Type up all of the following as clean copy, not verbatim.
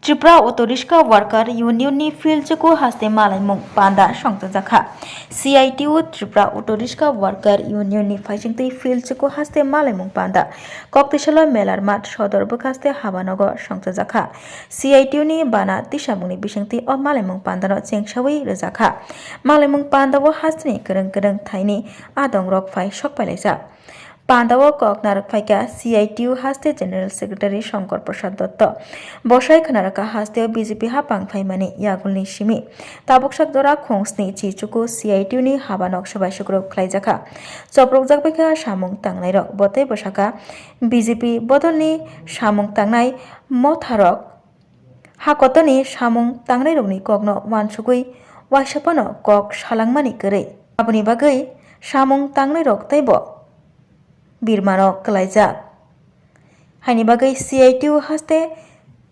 Tripura Auto Rickshaw Worker Union ni Filchuku haste malaimung panda songjakha CITU Tripura Auto Rickshaw Worker Union ni Faisingtui Filchuku haste malaimung panda Koktishala Melar Mat Sodor Bukhaste Habanogo songjakha CITU ni bana tisamungni bisingti o malaimung pandano chengsawi rejakha malaimung pandawo hasteni kereng thaini adong rok phai sokpailaisa Pandawo Koknar Faika CITU Haste General Secretary Shankar Prasad Dotto Bosai Khanaraka Haste BJP Hapang Faimani Yagulni Shimi Taboksak Dora Khongsni Chichuku CITU ni Habanok Sabai Shukrok Klaijaka Choprokjak Beka Samung Tangnai Rok Bote Bosaka BJP Bodolni Samung Tangnai Motharok Hakotoni Samung Tangnai Rokni Kokno Wansukui Waisapano Kok Salangmani Kere Aboni Bagai Samung Tangnai Rok Taibo Birmano Kalaijak Haini bagai CITU haste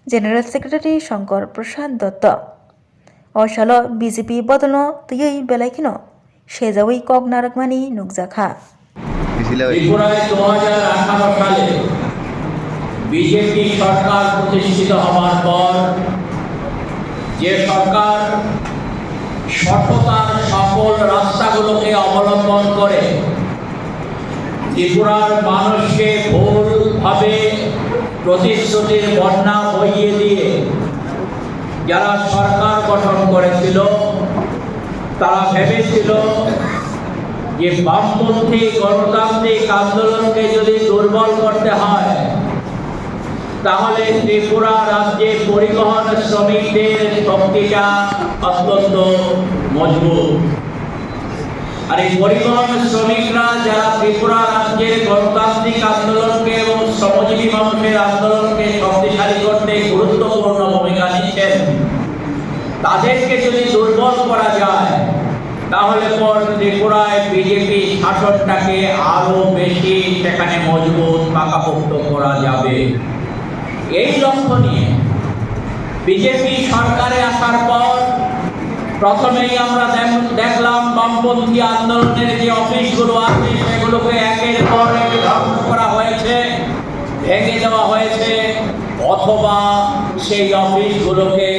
General Secretary Shankar Prasad Dotto Oshalo BJP bodolno tuyui belaikino Shejawi Koknarakmani Nukjakha ত্রিপুরায় 2018 সালে BJP সরকার প্রতিষ্ঠিত হওয়ার পর যে সরকার সততার সকল রাস্তাগুলোকে অবলম্বন করে ত্রিপুরার মানুষকে ভুলভাবে প্রতিশ্রুতির বন্যা বইয়ে দিয়ে যারা সরকার গঠন করেছিল তারা ভেবেছিল যে বামপন্থী গণতান্ত্রিক আন্দোলনকে যদি দুর্বল করতে হয় তাহলে ত্রিপুরা রাজ্যে পরিবহন শ্রমিকদের শক্তিটা অত্যন্ত মজবুত আর এই পরিবহন শ্রমিকরা যারা ত্রিপুরা রাজ্যের গণতান্ত্রিক আন্দোলনকে এবং শ্রমজীবী মানুষের আন্দোলনকে শক্তিশালী করতে গুরুত্বপূর্ণ ভূমিকা নিচ্ছেন তাদেরকে যদি দুর্বল করা যায় তাহলে পর ত্রিপুরায় বিজেপি শাসনটাকে আরো বেশি সেখানে মজবুত পাকাপোক্ত করা যাবে এই লক্ষ্য নিয়ে বিজেপি সরকারে আসার পর প্রথমেই আমরা দেখলাম বামপন্থী আন্দোলনের যে অফিসগুলো আছে সেগুলোকে একের পর এক ধ্বংস করা হয়েছে ভেঙে দেওয়া হয়েছে অথবা সেই অফিসগুলোকে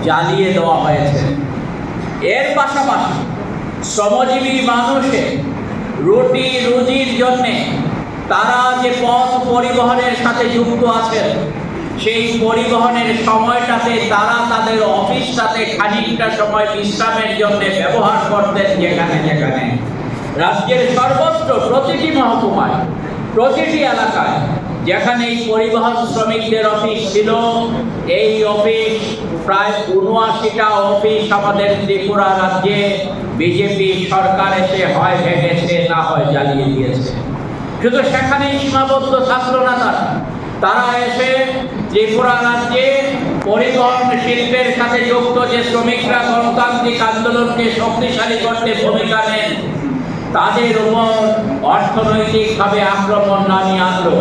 জ্বালিয়ে দেওয়া হয়েছে এর পাশাপাশি শ্রমজীবী মানুষের রুটি রুজির জন্যে তারা যে পথ পরিবহনের সাথে যুক্ত আছেন সেই পরিবহনের সময়টাতে তারা তাদের অফিসটাতে খানিকটা সময় বিশ্রামের জন্য ব্যবহার করতেন যেখানে রাজ্যের সর্বত্র প্রতিটি মহকুমায় প্রতিটি এলাকায় যেখানে এই পরিবহন শ্রমিকদের অফিস ছিল এই অফিস প্রায় ৭৯টা অফিস আমাদের ত্রিপুরা রাজ্যে বিজেপি সরকার এসে হয় ভেঙেছে না হয় জ্বালিয়ে দিয়েছে শুধু সেখানেই সীমাবদ্ধ থাকলো না তারা এসে ত্রিপুরা রাজ্যে পরিবহন শিল্পের সাথে যুক্ত যে শ্রমিকরা গণতান্ত্রিক আন্দোলনকে শক্তিশালী করতে ভূমিকা নেন তাদের উপর অর্থনৈতিকভাবে আক্রমণ নামিয়ে আনলো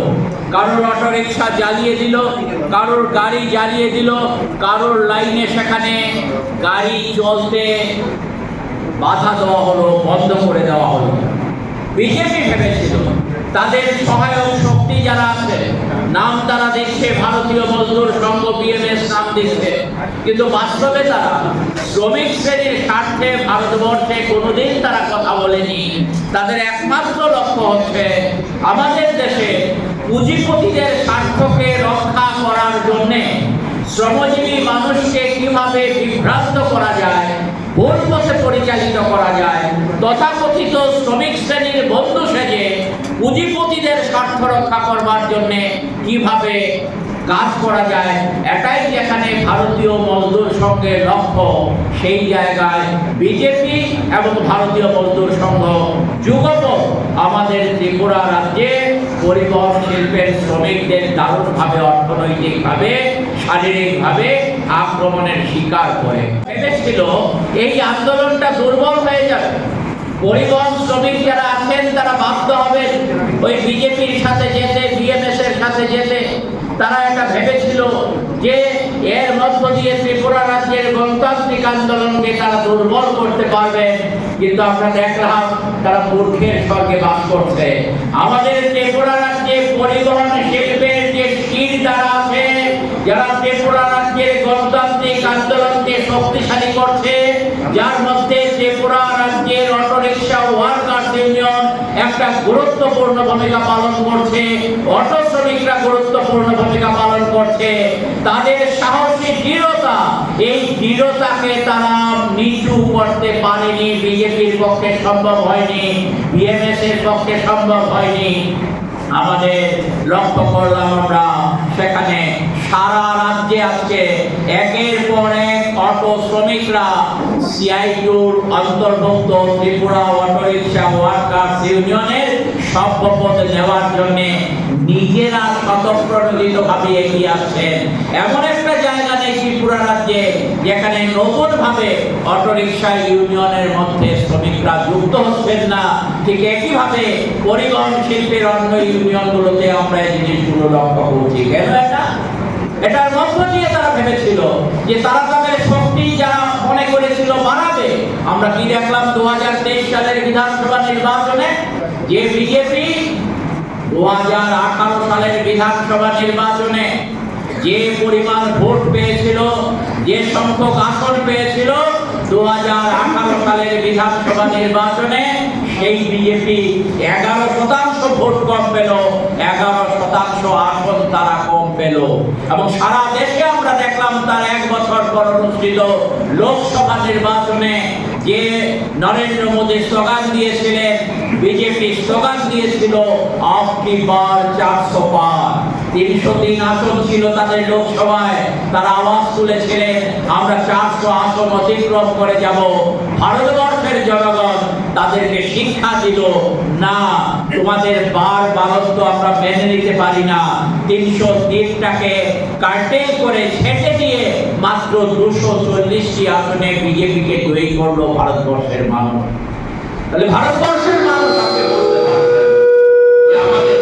কারোর অটোরিকশা জ্বালিয়ে দিল কারোর গাড়ি জ্বালিয়ে দিল কারোর লাইনে সেখানে গাড়ি চলতে বাধা দেওয়া হলো বন্ধ করে দেওয়া হলো বিজেপি ভেবেছিল তাদের সহায়ক শক্তি যারা আছে নাম তারা দেখছে ভারতীয় মজদুর সংঘ বিএমএস নাম দিচ্ছে কিন্তু বাস্তবে তারা শ্রমিক শ্রেণীর স্বার্থে ভারতবর্ষে কোনোদিন তারা কথা বলেনি তাদের একমাত্র লক্ষ্য হচ্ছে আমাদের দেশে পুঁজিপতিদের স্বার্থকে রক্ষা করার জন্যে শ্রমজীবী মানুষকে কিভাবে বিভ্রান্ত করা যায় ভুল পথে পরিচালিত করা যায় তথাকথিত শ্রমিক শ্রেণীর বন্ধু সেজে পুঁজিপতিদের স্বার্থ রক্ষা করবার জন্য কিভাবে কাজ করা যায় এটাই যেখানে ভারতীয় মজদুর সংঘের লক্ষ্য সেই জায়গায় বিজেপি এবং ভারতীয় মজদুর সংঘ যুগপৎ আমাদের ত্রিপুরা রাজ্যে পরিবহন শিল্পের শ্রমিকদের দারুণভাবে অর্থনৈতিকভাবে শারীরিকভাবে আক্রমণের শিকার করে ভেবেছিল এই আন্দোলনটা দুর্বল হয়ে যাবে পরিবহন শ্রমিক যারা আছেন তারা বাধ্য হবেন ওই বিজেপির সাথে যেতে বিএমএস এর সাথে যেতে তারা এটা ভেবেছিল যে এর মধ্য দিয়ে ত্রিপুরা রাজ্যের গণতান্ত্রিক আন্দোলনকে তারা দুর্বল করতে পারবে কিন্তু আমরা দেখলাম তারা মূর্খের স্বর্গে বাস করছে আমাদের ত্রিপুরা রাজ্যে পরিবহন শিল্পের যে শির যারা আছে যারা ত্রিপুরা রাজ্যের আন্দোলনকে শক্তিশালী করছে, যার মধ্যে ত্রিপুরা রাজ্যের অটোরিকশা ওয়ার্কার্স ইউনিয়ন একটা গুরুত্বপূর্ণ ভূমিকা পালন করছে, অটো শ্রমিকরা গুরুত্বপূর্ণ ভূমিকা পালন করছে। তাদের সাহসী দৃঢ়তা, এই দৃঢ়তাকে তারা নিচু করতে পারেনি। বিজেপির পক্ষে সম্ভব হয়নি, বিএমএস এর পক্ষে সম্ভব হয়নি। আমাদের লক্ষ্য করলাম আমরা সেখানে সারা রাজ্যে আজকে একের পর এক অটো শ্রমিকরা সিআইটিউর অন্তর্ভুক্ত ত্রিপুরা অটোরিকশা ওয়ার্কার্স ইউনিয়নের সভ্যপদ নেওয়ার জন্য নিজেরা স্বতঃপ্রণোদিতভাবে এগিয়ে আসছেন। এমন একটা জায়গা নেই ত্রিপুরা রাজ্যে যেখানে নতুনভাবে অটোরিকশা ইউনিয়নের মধ্যে শ্রমিকরা যুক্ত হচ্ছেন না। ঠিক একইভাবে পরিবহন শিল্পের অন্য ইউনিয়নগুলোতে আমরা এই জিনিসগুলো লক্ষ্য করছি। কেন এটার মধ্য দিয়ে তারা ভেবেছিল যে তারা তাদের শক্তি যারা মনে করেছিল বাড়াবে। আমরা কি দেখলাম 2023 সালের বিধানসভা নির্বাচনে যে বিজেপি 2018 সালের বিধানসভা নির্বাচনে যে পরিমাণ ভোট পেয়েছিল, যে সংখ্যক আসন পেয়েছিল 2018 সালের বিধানসভা নির্বাচনে, সেই বিজেপি 11% ভোট কম পেল, 11% আসন তারা কম পেল। এবং সারা দেশে আমরা দেখলাম তার 1 বছর পর অনুষ্ঠিত লোকসভা নির্বাচনে যে নরেন্দ্র মোদী স্লোগান দিয়েছিলেন, বিজেপি স্লোগান দিয়েছিল আপকি বার 400 পার। 303 আসন ছিল তাদের লোকসভায়, তারা আওয়াজ তুলেছিলেন আমরা 400 আসন অতিক্রম করে যাব। ভারতবর্ষের জনগণ তাদেরকে শিক্ষা দিল, না তোমাদের বারত্ব আমরা মেনে নিতে পারি না। 303টাকে কার্টেল করে ছেটে দিয়ে মাত্র 240টি আসনে বিজেপিকে জয়ী করলো ভারতবর্ষের মানুষ। তাহলে ভারতবর্ষের মানুষ আপনি বলতে পারছেন যে আমাদের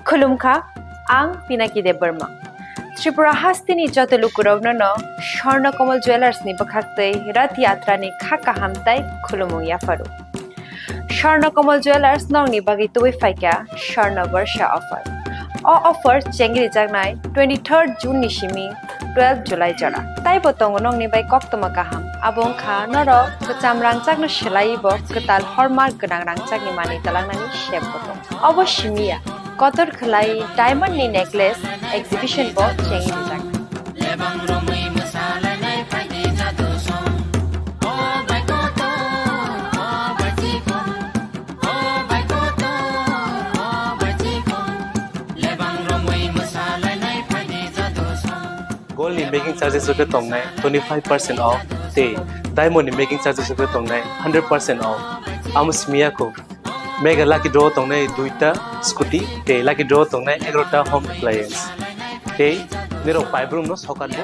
खुलुमखा आं पिनाकी देब बर्मा त्रिपुरा हास्तिनि जतलुकुरावनो स्वर्णकमल ज्वेलार्सनि बखाक्तै रथ यात्रानि खाका हामताय खुलुमु याफारु स्वर्णकमल ज्वेलार्स नंनि बागै तुबै फाइका स्वर्ण वर्षा ऑफर ऑफर चेंगिरि जागनाय 23 जून निसिमी 12 जुलाई जरा ताई बतंग नंनि बाय कक्तमा गाहाम आबं खा नर कचाम रांचागनो सेलाइबो कताल हरमार्क गोनां रांचागनि मानि तालांनानि शेप बतंग अवश्य मिया कतर खलाई डायमंड नि नेकलेस एग्जिबिशन बो चेंगि जाग लेबां रमै मोसालायनाय फायदि जादो सम ओ बायकोतो ओ बायचिको ओ बायकोतो ओ बायचिको लेबां रमै मोसालायनाय फायदि जादो सम गोल्ड नि मेकिंग चार्जेस को तोंगनाय 25% ऑफ ते डायमंड नि मेकिंग चार्जेस को तोंगनाय 100% ऑफ आमसमिया को मेगा लाकी ड्रॉ तोंगनाय 2टा स्कूटी ते लाकी ड्रॉ तोंगनाय 11टा होम अप्लायंस ते नेरो पाइप रूम नो सकान बो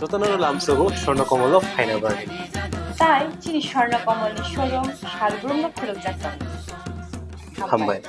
যতনর লামসগো স্বর্ণকমল ফাইনা বাড়ি তাই চিনি স্বর্ণকমল শোরুম শালগ্রাম খুলক যাচ্ছেন হামবাই